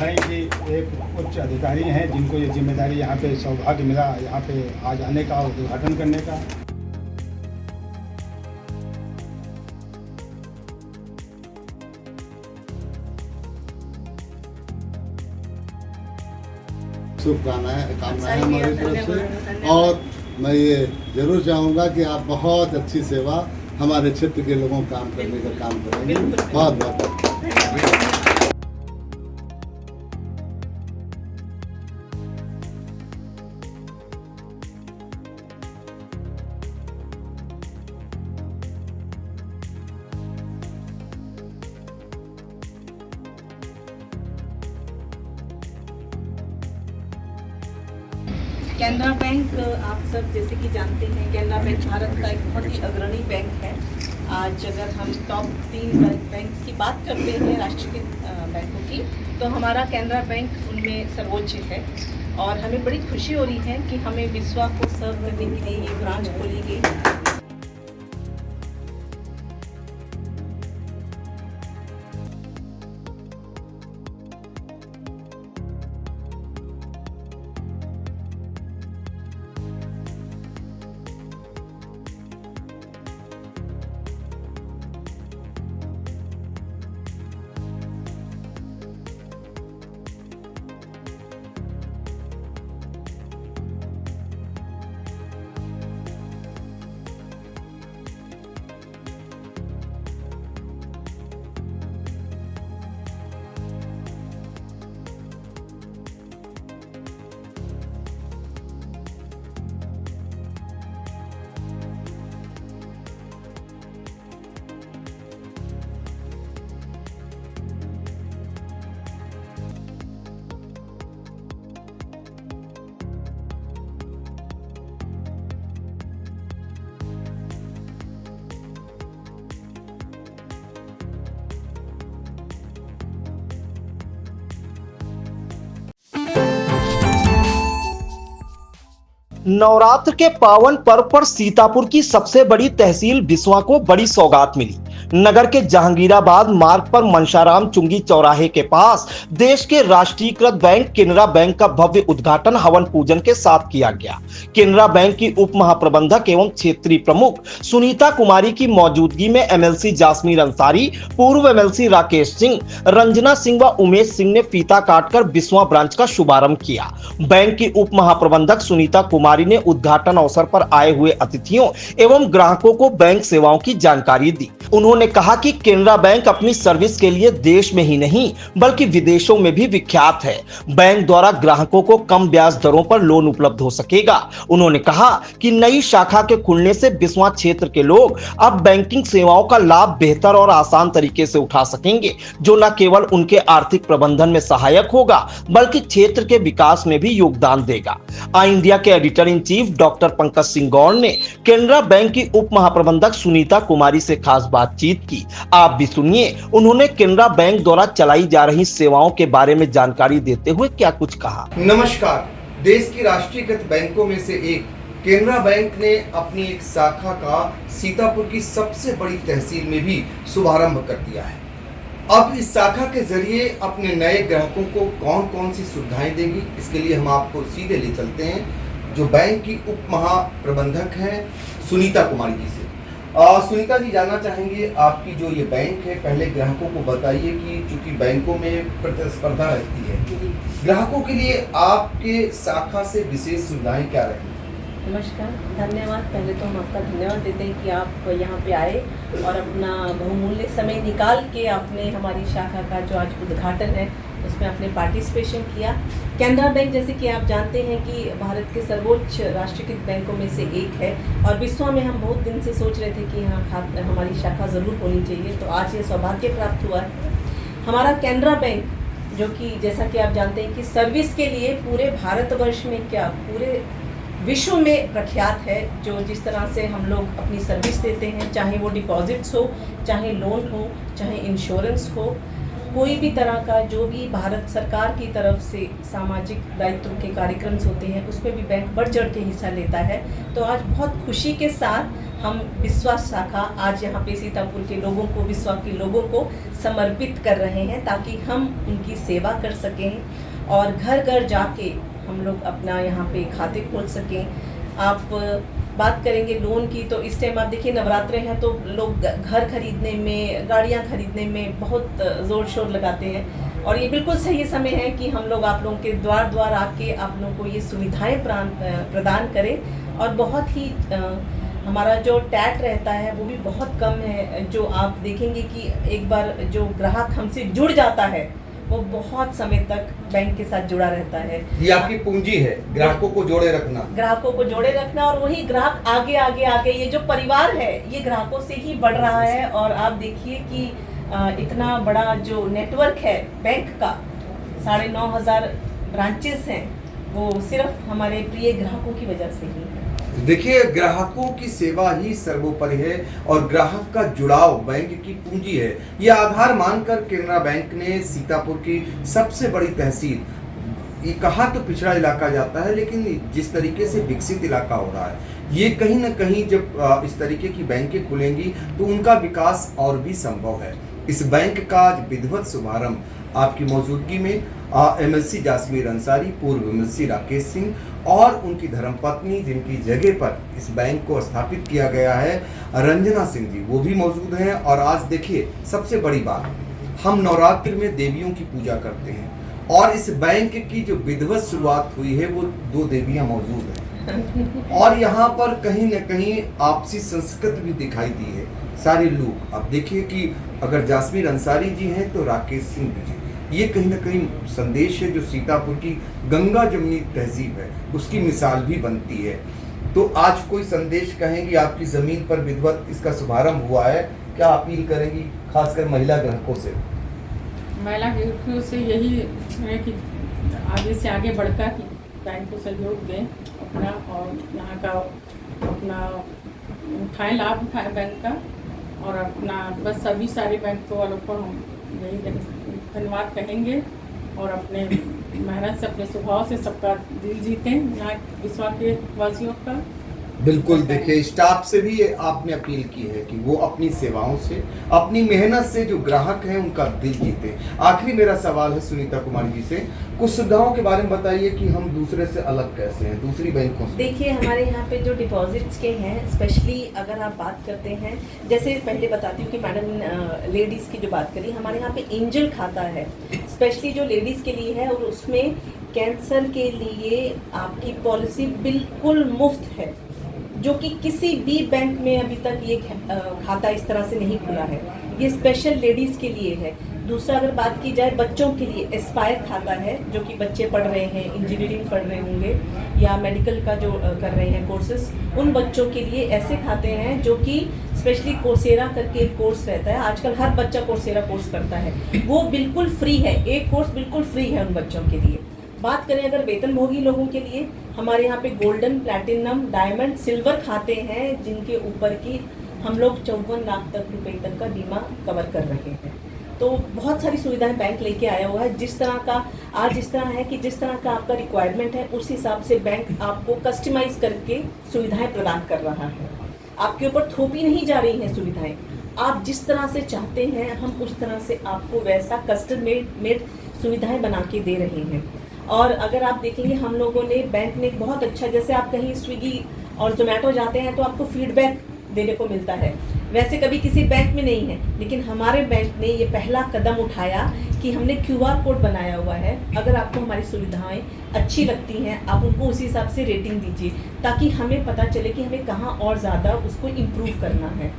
कहीं की एक उच्च अधिकारी हैं जिनको ये जिम्मेदारी यहाँ पे सौभाग्य मिला यहाँ पे आज आने का और उद्घाटन करने का। शुभकामनाएं हमारी तरफ से, और मैं ये जरूर चाहूँगा कि आप बहुत अच्छी सेवा हमारे क्षेत्र के लोगों को काम करने का काम करेंगे। बहुत बहुत कैनरा बैंक, आप सब जैसे कि जानते हैं, कैनरा बैंक भारत का एक बहुत ही अग्रणी बैंक है। आज अगर हम टॉप 3 बैंक्स की बात करते हैं राष्ट्रीयकृत बैंकों की, तो हमारा कैनरा बैंक उनमें सर्वोच्च है। और हमें बड़ी खुशी हो रही है कि हमें बिस्वा को सर्व करने के लिए ये ब्रांच खोली गई। नवरात्र के पावन पर्व पर सीतापुर की सबसे बड़ी तहसील बिस्वा को बड़ी सौगात मिली। नगर के जहांगीराबाद मार्ग पर मनसाराम चुंगी चौराहे के पास देश के राष्ट्रीयकृत बैंक केनरा बैंक का भव्य उद्घाटन हवन पूजन के साथ किया गया। केनरा बैंक की उप महाप्रबंधक एवं क्षेत्रीय प्रमुख सुनीता कुमारी की मौजूदगी में एमएलसी जासमीर अंसारी, पूर्व एमएलसी राकेश सिंह, रंजना सिंह व उमेश सिंह ने फीता काटकर बिस्वा ब्रांच का शुभारंभ किया। बैंक की उप महाप्रबंधक सुनीता कुमारी ने उद्घाटन अवसर पर आए हुए अतिथियों एवं ग्राहकों को बैंक सेवाओं की जानकारी दी। उन्होंने कहा कि केनरा बैंक अपनी सर्विस के लिए देश में ही नहीं बल्कि विदेशों में भी विख्यात है। बैंक द्वारा ग्राहकों को कम ब्याज दरों पर लोन उपलब्ध हो सकेगा। उन्होंने कहा कि नई शाखा के खुलने से बिस्वा क्षेत्र के लोग अब बैंकिंग सेवाओं का लाभ बेहतर और आसान तरीके से उठा सकेंगे, जो न केवल उनके आर्थिक प्रबंधन में सहायक होगा बल्कि क्षेत्र के विकास में भी योगदान देगा। आई इंडिया के editor in chief doctor Pankaj Singh Gaur ने केनरा बैंक की उप महाप्रबंधक सुनीता कुमारी से खास बातचीत की। आप भी सुनिए उन्होंने केनरा बैंक द्वारा चलाई जा रही सेवाओं के बारे में जानकारी देते हुए क्या कुछ कहा। नमस्कार। देश की राष्ट्रीयकृत बैंकों में से एक केनरा बैंक ने अपनी एक शाखा का सीतापुर की सबसे बड़ी तहसील में भी शुभारंभ कर दिया है। अब इस शाखा के जरिए अपने नए ग्राहकों को कौन कौन सी सुविधाएं देगी, इसके लिए हम आपको सीधे ले चलते हैं जो बैंक की उप महाप्रबंधक हैं सुनीता कुमारी जी से। सुनीता जी, जानना चाहेंगे आपकी जो ये बैंक है, पहले ग्राहकों को बताइए कि चूंकि बैंकों में प्रतिस्पर्धा रहती है, ग्राहकों के लिए आपके शाखा से विशेष सुविधाएं क्या रहेंगी? नमस्कार, धन्यवाद। पहले तो हम आपका धन्यवाद देते हैं कि आप यहाँ पे आए और अपना बहुमूल्य समय निकाल के आपने हमारी शाखा का जो आज उद्घाटन है उसमें आपने पार्टिसिपेशन किया। केनरा बैंक, जैसे कि आप जानते हैं कि भारत के सर्वोच्च राष्ट्रीयकृत बैंकों में से एक है और बिस्वा में हम बहुत दिन से सोच रहे थे कि यहाँ हमारी शाखा ज़रूर होनी चाहिए, तो आज ये सौभाग्य प्राप्त हुआ है। हमारा केनरा बैंक, जो कि जैसा कि आप जानते हैं कि सर्विस के लिए पूरे भारतवर्ष में क्या पूरे विश्व में प्रख्यात है। जो जिस तरह से हम लोग अपनी सर्विस देते हैं, चाहे वो डिपॉजिट्स हो, चाहे लोन हो, चाहे इंश्योरेंस हो, कोई भी तरह का जो भी भारत सरकार की तरफ से सामाजिक दायित्व के कार्यक्रम होते हैं उसमें भी बैंक बढ़ चढ़ के हिस्सा लेता है। तो आज बहुत खुशी के साथ हम विश्वास शाखा आज यहाँ पे सीतापुर के लोगों को, विश्वा के लोगों को समर्पित कर रहे हैं ताकि हम उनकी सेवा कर सकें और घर घर जाके हम लोग अपना यहाँ पे खाते खोल सकें। आप बात करेंगे लोन की तो इस टाइम आप देखिए नवरात्रे हैं तो लोग घर खरीदने में, गाड़ियाँ खरीदने में बहुत ज़ोर शोर लगाते हैं और ये बिल्कुल सही समय है कि हम लोग आप लोगों के द्वार द्वार आके आप लोगों को ये सुविधाएं प्रदान करें। और बहुत ही हमारा जो टैट रहता है वो भी बहुत कम है। जो आप देखेंगे कि एक बार जो ग्राहक हमसे जुड़ जाता है वो बहुत समय तक बैंक के साथ जुड़ा रहता है। ये आपकी पूंजी है, ग्राहकों को जोड़े रखना, ग्राहकों को जोड़े रखना और वही ग्राहक आगे आगे आगे ये जो परिवार है ये ग्राहकों से ही बढ़ रहा है। और आप देखिए कि इतना बड़ा जो नेटवर्क है बैंक का, 9,500 ब्रांचेस हैं, वो सिर्फ हमारे प्रिय ग्राहकों की वजह से ही है। देखिए ग्राहकों की सेवा ही सर्वोपरि है और ग्राहक का जुड़ाव बैंक की पूंजी है। यह आधार मानकर केनरा बैंक ने सीतापुर की सबसे बड़ी तहसील, ये कहा तो पिछड़ा इलाका जाता है लेकिन जिस तरीके से विकसित इलाका हो रहा है, ये कहीं ना कहीं जब इस तरीके की बैंकें खुलेंगी तो उनका विकास और भी संभव है। इस बैंक का आज विधिवत शुभारंभ आपकी मौजूदगी में एमएलसी जासमीर अंसारी, पूर्व एमएलसी राकेश सिंह और उनकी धर्मपत्नी, जिनकी जगह पर इस बैंक को स्थापित किया गया है, रंजना सिंह जी, वो भी मौजूद हैं। और आज देखिए सबसे बड़ी बात, हम नवरात्रि में देवियों की पूजा करते हैं और इस बैंक की जो विधिवत शुरुआत हुई है वो 2 देवियां मौजूद हैं और यहाँ पर कहीं न कहीं आपसी संस्कृत भी दिखाई दी है। सारे लोग अब देखिए कि अगर जासमीर अंसारी जी हैं तो राकेश सिंह भी हैं। ये कहीं ना कहीं संदेश है जो सीतापुर की गंगा जमुनी तहजीब है उसकी मिसाल भी बनती है। तो आज कोई संदेश कहेंगी, आपकी ज़मीन पर विधिवत इसका शुभारंभ हुआ है, क्या अपील करेंगी खासकर महिला ग्राहकों से? महिला ग्राहकों से यही है कि आगे से आगे बढ़कर बैंक को सहयोग दें अपना और यहाँ का अपना उठाएं, लाभ उठाएं बैंक का और अपना बस सभी सारे बैंक वालों को हम यही धन्यवाद कहेंगे और अपने मेहनत से, अपने स्वभाव से सबका दिल जीतें यहाँ विश्वा के वासियों का। बिल्कुल, देखिए स्टाफ से भी आपने अपील की है कि वो अपनी सेवाओं से, अपनी मेहनत से जो ग्राहक हैं उनका दिल जीते। आखिरी मेरा सवाल है सुनीता कुमारी जी से, कुछ सुविधाओं के बारे में बताइए कि हम दूसरे से अलग कैसे हैं दूसरी बैंकों से। देखिए हमारे यहाँ पे जो डिपॉजिट्स के हैं, स्पेशली अगर आप बात करते हैं, जैसे पहले बताती हूँ कि मैडम लेडीज़ की जो बात करी, हमारे यहाँ पे एंजल खाता है स्पेशली जो लेडीज़ के लिए है और उसमें कैंसर के लिए आपकी पॉलिसी बिल्कुल मुफ्त है, जो कि किसी भी बैंक में अभी तक ये खाता इस तरह से नहीं खुला है। ये स्पेशल लेडीज़ के लिए है। दूसरा अगर बात की जाए बच्चों के लिए, एस्पायर खाता है, जो कि बच्चे पढ़ रहे हैं, इंजीनियरिंग पढ़ रहे होंगे या मेडिकल का जो कर रहे हैं कोर्सेस, उन बच्चों के लिए ऐसे खाते हैं जो कि स्पेशली कोर्सेरा करके एक कोर्स रहता है। आजकल हर बच्चा कोर्सेरा कोर्स करता है, वो बिल्कुल फ्री है, एक कोर्स बिल्कुल फ्री है उन बच्चों के लिए। बात करें अगर वेतनभोगी लोगों के लिए, हमारे यहाँ पे गोल्डन, प्लैटिनम, डायमंड, सिल्वर खाते हैं जिनके ऊपर की हम लोग 54 लाख रुपए तक का बीमा कवर कर रहे हैं। तो बहुत सारी सुविधाएं बैंक लेके आया हुआ है। जिस तरह का आज इस तरह है कि जिस तरह का आपका रिक्वायरमेंट है उस हिसाब से बैंक आपको कस्टमाइज करके सुविधाएं प्रदान कर रहा है। आपके ऊपर थोपी नहीं जा रही हैं सुविधाएं, आप जिस तरह से चाहते हैं हम उस तरह से आपको वैसा कस्टम मेड सुविधाएं बना के दे रहे हैं। और अगर आप देखेंगे हम लोगों ने, बैंक ने बहुत अच्छा, जैसे आप कहीं स्विगी और जोमेटो जाते हैं तो आपको फीडबैक देने को मिलता है, वैसे कभी किसी बैंक में नहीं है, लेकिन हमारे बैंक ने ये पहला कदम उठाया कि हमने QR कोड बनाया हुआ है। अगर आपको हमारी सुविधाएं अच्छी लगती हैं आप उनको उसी हिसाब से रेटिंग दीजिए, ताकि हमें पता चले कि हमें कहाँ और ज़्यादा उसको इम्प्रूव करना है।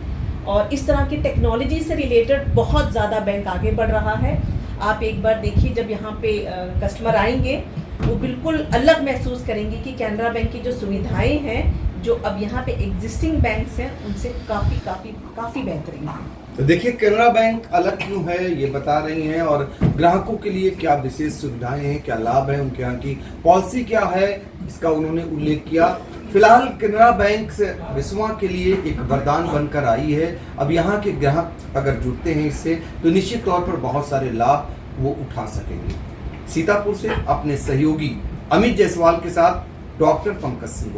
और इस तरह की टेक्नोलॉजी से रिलेटेड बहुत ज़्यादा बैंक आगे बढ़ रहा है। आप एक बार देखिए, जब यहाँ पे कस्टमर आएंगे वो बिल्कुल अलग महसूस करेंगे कि कैनरा बैंक की जो सुविधाएं हैं जो अब यहाँ पे एग्जिस्टिंग बैंक्स हैं उनसे काफ़ी बेहतरीन है। तो देखिए कैनरा बैंक अलग क्यों है ये बता रही हैं और ग्राहकों के लिए क्या विशेष सुविधाएं हैं, क्या लाभ है, उनके यहाँ की पॉलिसी क्या है, इसका उन्होंने उल्लेख किया। फिलहाल कैनरा बैंक से विश्वा के लिए एक वरदान बनकर आई है। अब यहाँ के ग्राहक अगर जुड़ते हैं इससे तो निश्चित तौर पर बहुत सारे लाभ वो उठा सकेंगे। सीतापुर से अपने सहयोगी अमित जायसवाल के साथ डॉक्टर पंकज सिंह।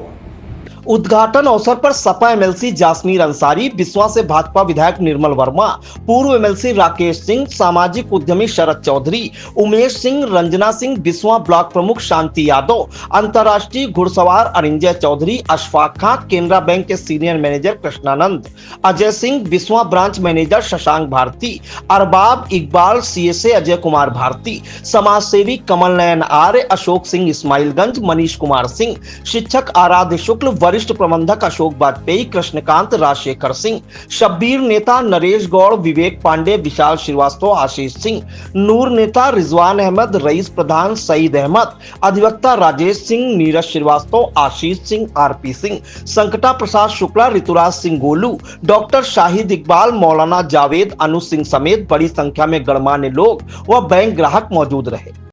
उद्घाटन अवसर पर सपा एमएलसी जासमीर अंसारी, बिस्वा से भाजपा विधायक निर्मल वर्मा, पूर्व एमएलसी राकेश सिंह, सामाजिक उद्यमी शरद चौधरी, उमेश सिंह, रंजना सिंह, बिस्वा ब्लॉक प्रमुख शांति यादव, अंतर्राष्ट्रीय घुड़सवार अरिंजय चौधरी, अशफाक खां, केनरा बैंक के senior manager Krishnanand, Ajay Singh, Biswa branch manager Shashank Bharti, Arbab Iqbal, CSA Ajay Kumar Bharti, समाज सेवी कमल नयन आर्य, अशोक सिंह इस्माइलगंज, मनीष कुमार सिंह, शिक्षक आराध्य शुक्ल, वरिष्ठ प्रबंधक अशोक वाजपेयी, कृष्णकांत, राजशेखर सिंह, शब्बीर नेता नरेश गौड़, विवेक पांडे, विशाल श्रीवास्तव, आशीष सिंह, नूर नेता रिजवान अहमद, रईस प्रधान सईद अहमद, अधिवक्ता राजेश सिंह, नीरज श्रीवास्तव, आशीष सिंह, आरपी सिंह, संकटा प्रसाद शुक्ला, ऋतुराज सिंह गोलू, डॉक्टर शाहिद इकबाल, मौलाना जावेद, अनु सिंह समेत बड़ी संख्या में गणमान्य लोग व बैंक ग्राहक मौजूद रहे।